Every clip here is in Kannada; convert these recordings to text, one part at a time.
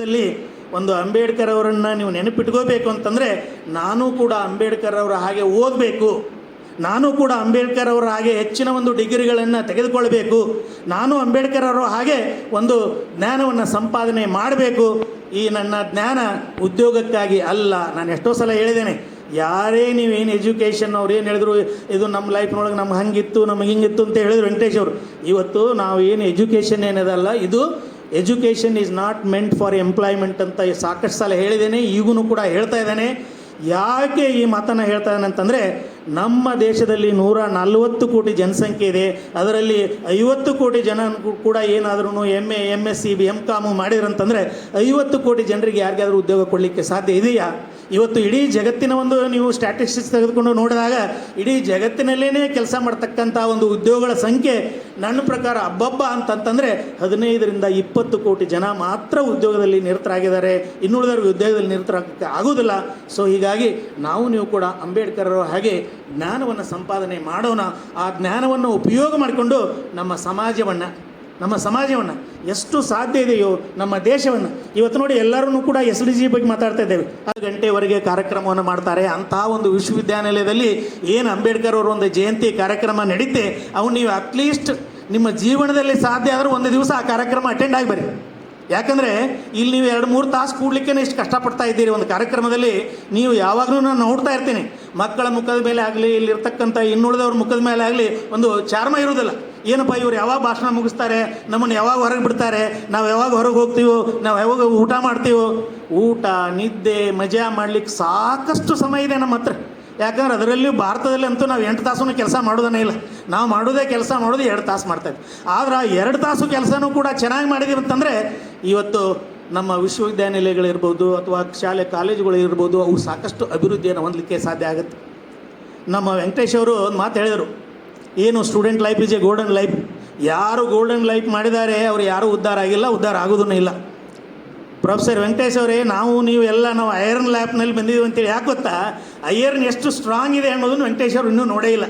ದಲ್ಲಿ ಒಂದು ಅಂಬೇಡ್ಕರ್ ಅವರನ್ನು ನೀವು ನೆನಪಿಟ್ಕೋಬೇಕು ಅಂತಂದರೆ ನಾನು ಕೂಡ ಅಂಬೇಡ್ಕರ್ ಅವರ ಹಾಗೆ ಓದಬೇಕು, ನಾನು ಕೂಡ ಅಂಬೇಡ್ಕರ್ ಅವರ ಹಾಗೆ ಹೆಚ್ಚಿನ ಒಂದು ಡಿಗ್ರಿಗಳನ್ನು ತೆಗೆದುಕೊಳ್ಬೇಕು, ನಾನು ಅಂಬೇಡ್ಕರ್ ಅವರ ಹಾಗೆ ಒಂದು ಜ್ಞಾನವನ್ನು ಸಂಪಾದನೆ ಮಾಡಬೇಕು. ಈ ನನ್ನ ಜ್ಞಾನ ಉದ್ಯೋಗಕ್ಕಾಗಿ ಅಲ್ಲ. ನಾನು ಎಷ್ಟೋ ಸಲ ಹೇಳಿದ್ದೇನೆ, ಯಾರೇ ನೀವೇನು ಎಜುಕೇಷನ್ ಅವ್ರು ಏನು ಹೇಳಿದ್ರು, ಇದು ನಮ್ಮ ಲೈಫ್ನೊಳಗೆ ನಮ್ಗೆ ಹಂಗಿತ್ತು ನಮಗೆ ಹಿಂಗಿತ್ತು ಅಂತ ಹೇಳಿದ್ರು ವೆಂಕಟೇಶ್ ಅವರು. ಇವತ್ತು ನಾವು ಏನು ಎಜುಕೇಷನ್ ಏನದಲ್ಲ, ಇದು education is not meant for employment ಅಂತ ಸಾಕಷ್ಟು ಸಲ ಹೇಳಿದ್ದೇನೆ, ಈಗೂ ಕೂಡ ಹೇಳ್ತಾ ಇದ್ದೇನೆ. ಯಾಕೆ ಈ ಮಾತನ್ನು ಹೇಳ್ತಾ ಇದ್ದಾನೆ ಅಂತಂದರೆ, ನಮ್ಮ ದೇಶದಲ್ಲಿ 140 ಕೋಟಿ ಜನಸಂಖ್ಯೆ ಇದೆ. ಅದರಲ್ಲಿ 50 ಕೋಟಿ ಜನ ಕೂಡ ಏನಾದ್ರೂ MA MSc MCom ಮಾಡಿದ್ರಂತಂದರೆ 50 ಕೋಟಿ ಜನರಿಗೆ ಯಾರಿಗಾದರೂ ಉದ್ಯೋಗ ಕೊಡಲಿಕ್ಕೆ ಸಾಧ್ಯ ಇದೆಯಾ? ಇವತ್ತು ಇಡೀ ಜಗತ್ತಿನ ಒಂದು ನೀವು ಸ್ಟ್ಯಾಟಿಸ್ಟಿಕ್ಸ್ ತೆಗೆದುಕೊಂಡು ನೋಡಿದಾಗ ಇಡೀ ಜಗತ್ತಿನಲ್ಲೇ ಕೆಲಸ ಮಾಡ್ತಕ್ಕಂಥ ಒಂದು ಉದ್ಯೋಗಗಳ ಸಂಖ್ಯೆ ನನ್ನ ಪ್ರಕಾರ ಅಬ್ಬಬ್ಬ ಅಂತಂತಂದರೆ 15ರಿಂದ 20 ಕೋಟಿ ಜನ ಮಾತ್ರ ಉದ್ಯೋಗದಲ್ಲಿ ನಿರತರಾಗಿದ್ದಾರೆ. ಇನ್ನುಳಿದವ್ರಿಗೆ ಉದ್ಯೋಗದಲ್ಲಿ ನಿರತರಾಗಕ್ಕೆ ಆಗೋದಿಲ್ಲ. ಸೊ ಹೀಗಾಗಿ ನೀವು ಕೂಡ ಅಂಬೇಡ್ಕರ್ ಅವರ ಹಾಗೆ ಜ್ಞಾನವನ್ನು ಸಂಪಾದನೆ ಮಾಡೋಣ. ಆ ಜ್ಞಾನವನ್ನು ಉಪಯೋಗ ಮಾಡಿಕೊಂಡು ನಮ್ಮ ಸಮಾಜವನ್ನು ಎಷ್ಟು ಸಾಧ್ಯ ಇದೆಯೋ ನಮ್ಮ ದೇಶವನ್ನು, ಇವತ್ತು ನೋಡಿ ಎಲ್ಲರೂ ಕೂಡ SDG ಬಗ್ಗೆ ಮಾತಾಡ್ತಾ ಇದ್ದೇವೆ. 6 ಗಂಟೆವರೆಗೆ ಕಾರ್ಯಕ್ರಮವನ್ನು ಮಾಡ್ತಾರೆ. ಅಂತಹ ಒಂದು ವಿಶ್ವವಿದ್ಯಾನಿಲಯದಲ್ಲಿ ಏನು ಅಂಬೇಡ್ಕರ್ ಅವರ ಒಂದು ಜಯಂತಿ ಕಾರ್ಯಕ್ರಮ ನಡೀತೆ, ಅವನು ನೀವು ಅಟ್ಲೀಸ್ಟ್ ನಿಮ್ಮ ಜೀವನದಲ್ಲಿ ಸಾಧ್ಯ ಆದರೂ ಒಂದು ದಿವಸ ಆ ಕಾರ್ಯಕ್ರಮ ಅಟೆಂಡ್ ಆಗಿ ಬರ್ರಿ. ಯಾಕಂದರೆ ಇಲ್ಲಿ ನೀವು 2-3 ತಾಸು ಕೂಡಲಿಕ್ಕೆ ಇಷ್ಟು ಕಷ್ಟಪಡ್ತಾ ಇದ್ದೀರಿ. ಒಂದು ಕಾರ್ಯಕ್ರಮದಲ್ಲಿ ನೀವು ಯಾವಾಗಲೂ ನಾನು ನೋಡ್ತಾ ಇರ್ತೀನಿ, ಮಕ್ಕಳ ಮುಖದ ಮೇಲೆ ಆಗಲಿ, ಇಲ್ಲಿರ್ತಕ್ಕಂಥ ಇನ್ನುಳಿದವ್ರ ಮುಖದ ಮೇಲೆ ಆಗಲಿ ಒಂದು ಚಾರ್ಮ ಇರೋದಿಲ್ಲ. ಏನಪ್ಪ ಇವ್ರು ಯಾವಾಗ ಭಾಷಣ ಮುಗಿಸ್ತಾರೆ, ನಮ್ಮನ್ನು ಯಾವಾಗ ಹೊರಗೆ ಬಿಡ್ತಾರೆ, ನಾವು ಯಾವಾಗ ಹೊರಗೆ ಹೋಗ್ತೀವೋ, ನಾವು ಯಾವಾಗ ಊಟ ಮಾಡ್ತೀವೋ. ಊಟ ನಿದ್ದೆ ಮಜಾ ಮಾಡಲಿಕ್ಕೆ ಸಾಕಷ್ಟು ಸಮಯ ಇದೆ ನಮ್ಮ ಹತ್ರ. ಯಾಕಂದ್ರೆ ಅದರಲ್ಲಿಯೂ ಭಾರತದಲ್ಲಿ ಅಂತೂ ನಾವು 8 ತಾಸು ಕೆಲಸ ಮಾಡೋದನ್ನೇ ಇಲ್ಲ. ನಾವು ಮಾಡೋದೇ ಕೆಲಸ ಮಾಡೋದು 2 ತಾಸು ಮಾಡ್ತಾಯಿದ್ವಿ. ಆದರೆ 2 ತಾಸು ಕೆಲಸನೂ ಕೂಡ ಚೆನ್ನಾಗಿ ಮಾಡಿದ್ದೀವಿ ಅಂತಂದರೆ ಇವತ್ತು ನಮ್ಮ ವಿಶ್ವವಿದ್ಯಾನಿಲಯಗಳಿರ್ಬೋದು ಅಥವಾ ಶಾಲೆ ಕಾಲೇಜುಗಳು ಇರ್ಬೋದು, ಅವು ಸಾಕಷ್ಟು ಅಭಿವೃದ್ಧಿಯನ್ನು ಹೊಂದಲಿಕ್ಕೆ ಸಾಧ್ಯ ಆಗುತ್ತೆ. ನಮ್ಮ ವೆಂಕಟೇಶ್ ಅವರು ಒಂದು ಮಾತು ಹೇಳಿದರು, ಏನು student life is A golden life. ಯಾರು ಗೋಲ್ಡನ್ ಲೈಫ್ ಮಾಡಿದ್ದಾರೆ ಅವರು ಯಾರೂ ಉದ್ಧಾರ ಆಗಿಲ್ಲ, ಉದ್ಧಾರ ಆಗೋದೂ ಇಲ್ಲ. ಪ್ರೊಫೆಸರ್ ವೆಂಕಟೇಶ್ ಅವರೇ, ನಾವು ಐರನ್ ಲ್ಯಾಬ್ನಲ್ಲಿ ಬಂದಿದ್ದೀವಿ ಅಂತೇಳಿ ಯಾಕೆ ಗೊತ್ತಾ? ಐರನ್ ಎಷ್ಟು ಸ್ಟ್ರಾಂಗ್ ಇದೆ ಅನ್ನೋದನ್ನು ವೆಂಕಟೇಶ್ ಅವರು ಇನ್ನೂ ನೋಡೇ ಇಲ್ಲ.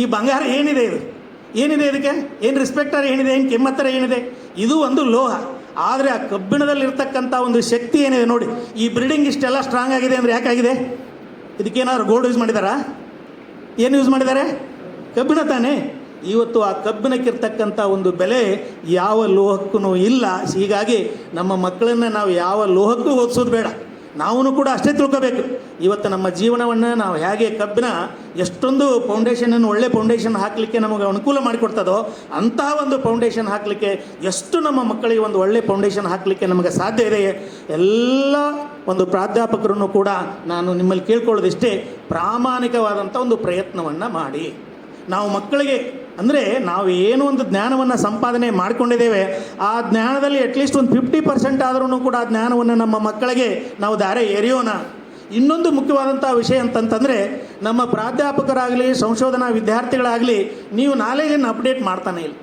ಈ ಬಂಗಾರ ಏನಿದೆ, ಇದಕ್ಕೆ ಏನು ರೆಸ್ಪೆಕ್ಟರ್ ಏನಿದೆ, ಏನು ಕೆಮ್ಮತ್ತರ ಏನಿದೆ? ಇದು ಒಂದು ಲೋಹ. ಆದರೆ ಆ ಕಬ್ಬಿಣದಲ್ಲಿರ್ತಕ್ಕಂಥ ಒಂದು ಶಕ್ತಿ ಏನಿದೆ ನೋಡಿ. ಈ ಬಿಲ್ಡಿಂಗ್ ಇಷ್ಟೆಲ್ಲ ಸ್ಟ್ರಾಂಗ್ ಆಗಿದೆ ಅಂದರೆ ಯಾಕಾಗಿದೆ? ಇದಕ್ಕೇನಾದ್ರು ಗೋಲ್ಡ್ ಯೂಸ್ ಮಾಡಿದಾರಾ? ಏನು ಯೂಸ್ ಮಾಡಿದ್ದಾರೆ? ಕಬ್ಬಿಣ ತಾನೇ. ಇವತ್ತು ಆ ಕಬ್ಬಿಣಕ್ಕಿರ್ತಕ್ಕಂಥ ಒಂದು ಬೆಲೆ ಯಾವ ಲೋಹಕ್ಕೂ ಇಲ್ಲ. ಹೀಗಾಗಿ ನಮ್ಮ ಮಕ್ಕಳನ್ನು ನಾವು ಯಾವ ಲೋಹಕ್ಕೂ ಓದಿಸೋದು ಬೇಡ. ನಾವೂ ಕೂಡ ಅಷ್ಟೇ ತಿಳ್ಕೋಬೇಕು. ಇವತ್ತು ನಮ್ಮ ಜೀವನವನ್ನು ನಾವು ಹೇಗೆ ಕಬ್ಬಿಣ ಎಷ್ಟೊಂದು ಫೌಂಡೇಶನನ್ನು ಒಳ್ಳೆ ಫೌಂಡೇಶನ್ ಹಾಕಲಿಕ್ಕೆ ನಮಗೆ ಅನುಕೂಲ ಮಾಡಿಕೊಡ್ತದೋ, ಅಂತಹ ಒಂದು ಫೌಂಡೇಶನ್ ಹಾಕಲಿಕ್ಕೆ ಎಷ್ಟು ನಮ್ಮ ಮಕ್ಕಳಿಗೆ ಒಂದು ಒಳ್ಳೆ ಫೌಂಡೇಶನ್ ಹಾಕಲಿಕ್ಕೆ ನಮಗೆ ಸಾಧ್ಯ ಇದೆ. ಎಲ್ಲ ಒಂದು ಪ್ರಾಧ್ಯಾಪಕರನ್ನು ಕೂಡ ನಾನು ನಿಮ್ಮಲ್ಲಿ ಕೇಳ್ಕೊಳ್ಳೋದಿಷ್ಟೇ, ಪ್ರಾಮಾಣಿಕವಾದಂಥ ಒಂದು ಪ್ರಯತ್ನವನ್ನು ಮಾಡಿ. ನಾವು ಮಕ್ಕಳಿಗೆ ಅಂದರೆ ನಾವು ಏನೋ ಒಂದು ಜ್ಞಾನವನ್ನು ಸಂಪಾದನೆ ಮಾಡಿಕೊಂಡಿದ್ದೇವೆ, ಆ ಜ್ಞಾನದಲ್ಲಿ ಅಟ್ಲೀಸ್ಟ್ ಒಂದು 50% ಆದ್ರೂ ಕೂಡ ಆ ಜ್ಞಾನವನ್ನು ನಮ್ಮ ಮಕ್ಕಳಿಗೆ ನಾವು ದಾರಿ ಎರೆಯೋಣ. ಇನ್ನೊಂದು ಮುಖ್ಯವಾದಂಥ ವಿಷಯ ಅಂತಂತಂದರೆ, ನಮ್ಮ ಪ್ರಾಧ್ಯಾಪಕರಾಗಲಿ ಸಂಶೋಧನಾ ವಿದ್ಯಾರ್ಥಿಗಳಾಗಲಿ ನೀವು ನಾಲೆಜನ್ನು ಅಪ್ಡೇಟ್ ಮಾಡ್ತಾನೆ ಇಲ್ಲ.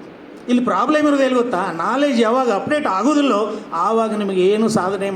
ಇಲ್ಲಿ ಪ್ರಾಬ್ಲಮ್ ಇರೋದು ಎಲ್ಲಿ ಗೊತ್ತಾ? ನಾಲೆಜ್ ಯಾವಾಗ ಅಪ್ಡೇಟ್ ಆಗೋದಿಲ್ಲೋ ಆವಾಗ ನಿಮಗೆ ಏನು ಸಾಧನೆ